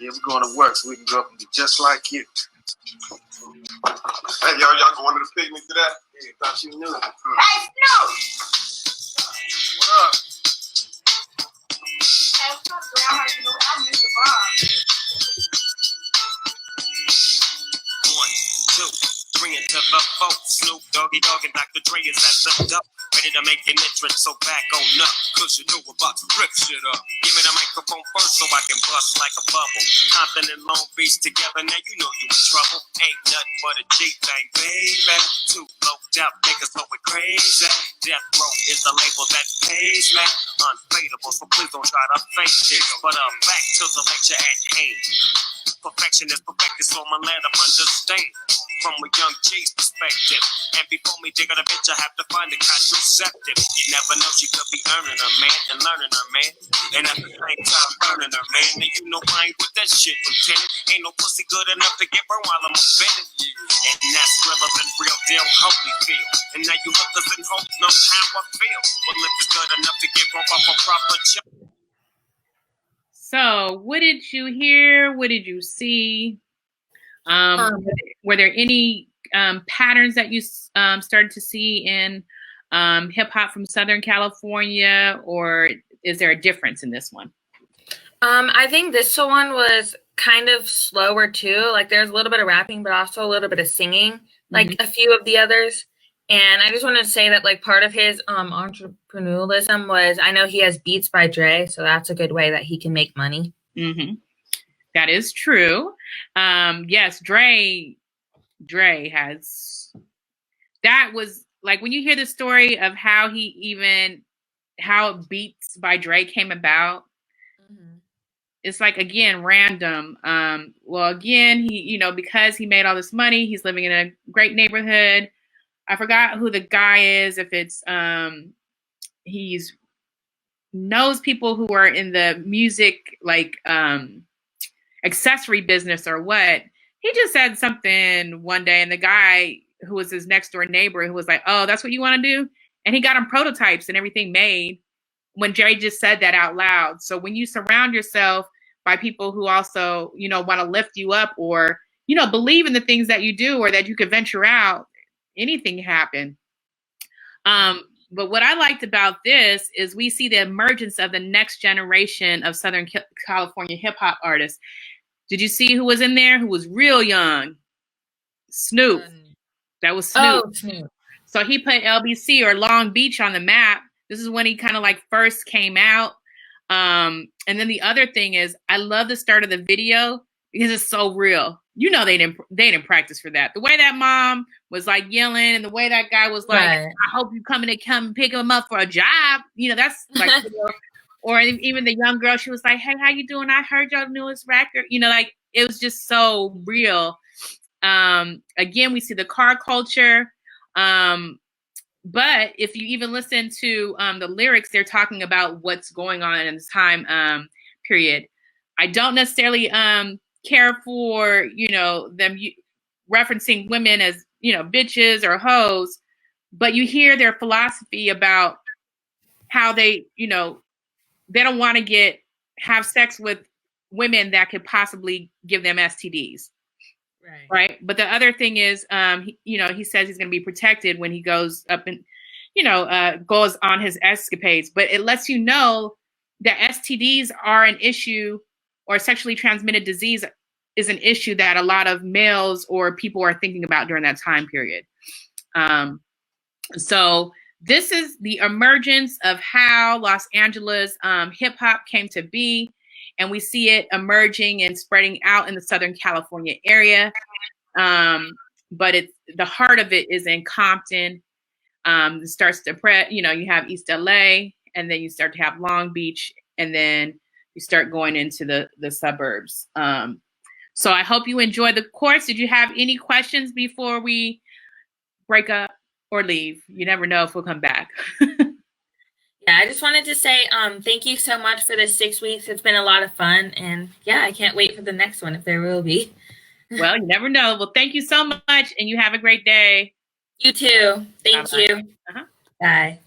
Yeah, we're going to work so we can grow up and be just like you. Hey, y'all going to the picnic today? Yeah, thought you knew. Hey, Snoop! What up? Hey, what's up, girl? How you doing? I missed the bar. 1, 2, bring it to the folks. Snoop Doggy Dogg and Dr. Dre is at the door. Ready to make an entrance, so back on up. Cause you know about to rip shit up. Give me the microphone first so I can bust like a bubble. Compton and Long Beach together, now you know you in trouble. Ain't nothing but a G-thing, baby. Two loped out niggas going crazy. Death Row is the label that pays me. Unfadable, so please don't try to fake it. But back to the lecture at hand. Perfection is perfected, so I'ma let them understand from a young G's perspective. And before me dig on a bitch, I have to find a contraceptive. You never know, she could be earning her man and learning her man, and at the same time burning her man. And you know I ain't with that shit, Lieutenant. Ain't no pussy good enough to get burned while I'm offended. And that's realer than real deal Holyfield. And now you hookers and hoes know how I feel. Well, if it's good enough to get broke off a proper job. So what did you hear? What did you see? Were there any patterns that you started to see in hip hop from Southern California, or is there a difference in this one? I think this one was kind of slower too. Like there's a little bit of rapping, but also a little bit of singing, like a few of the others. And I just wanted to say that like part of his entrepreneurialism was, I know he has beats by Dre, so that's a good way that he can make money. Mm-hmm. That is true. Yes, Dre has, that was like when you hear the story of how Beats by Dre came about, it's like, again, random. Well, again, he, because he made all this money, he's living in a great neighborhood. I forgot who the guy is. If it's, he's knows people who are in the music, like, accessory business or what. He just said something one day, and the guy who was his next door neighbor who was like, "Oh, that's what you want to do?" And he got him prototypes and everything made when Jerry just said that out loud. So when you surround yourself by people who also, want to lift you up or, believe in the things that you do or that you could venture out, anything can happen. But what I liked about this is we see the emergence of the next generation of Southern California hip hop artists. Did you see who was in there? Who was real young? Snoop. That was Snoop. Oh, Snoop. So he put LBC or Long Beach on the map. This is when he kind of like first came out. And then the other thing is, I love the start of the video because it's so real. you know, they didn't practice for that. The way that mom was like yelling, and the way that guy was like, Right. I hope you come pick him up for a job. You know, that's like, you know, or even the young girl, she was like, hey, how you doing? I heard your newest record. You know, like, it was just so real. Again, we see the car culture. But if you even listen to the lyrics, they're talking about what's going on in this time period. I don't necessarily care for, you know, them referencing women as, you know, bitches or hoes, but you hear their philosophy about how they, you know, they don't want to have sex with women that could possibly give them STDs. Right. But the other thing is, you know, he says he's going to be protected when he goes up and, you know, goes on his escapades. But it lets you know that STDs are an issue, or sexually transmitted disease is an issue that a lot of males or people are thinking about during that time period. So this is the emergence of how Los Angeles hip hop came to be. And we see it emerging and spreading out in the Southern California area. But the heart of it is in Compton. It starts to spread, you know, you have East LA, and then you start to have Long Beach, and then you start going into the suburbs. So I hope you enjoyed the course. Did you have any questions before we break up or leave? You never know if we'll come back. Yeah, I just wanted to say thank you so much for this 6 weeks. It's been a lot of fun. And yeah, I can't wait for the next one if there will be. Well, you never know. Well, thank you so much, and you have a great day. You too. Thank you. Uh-huh. Bye.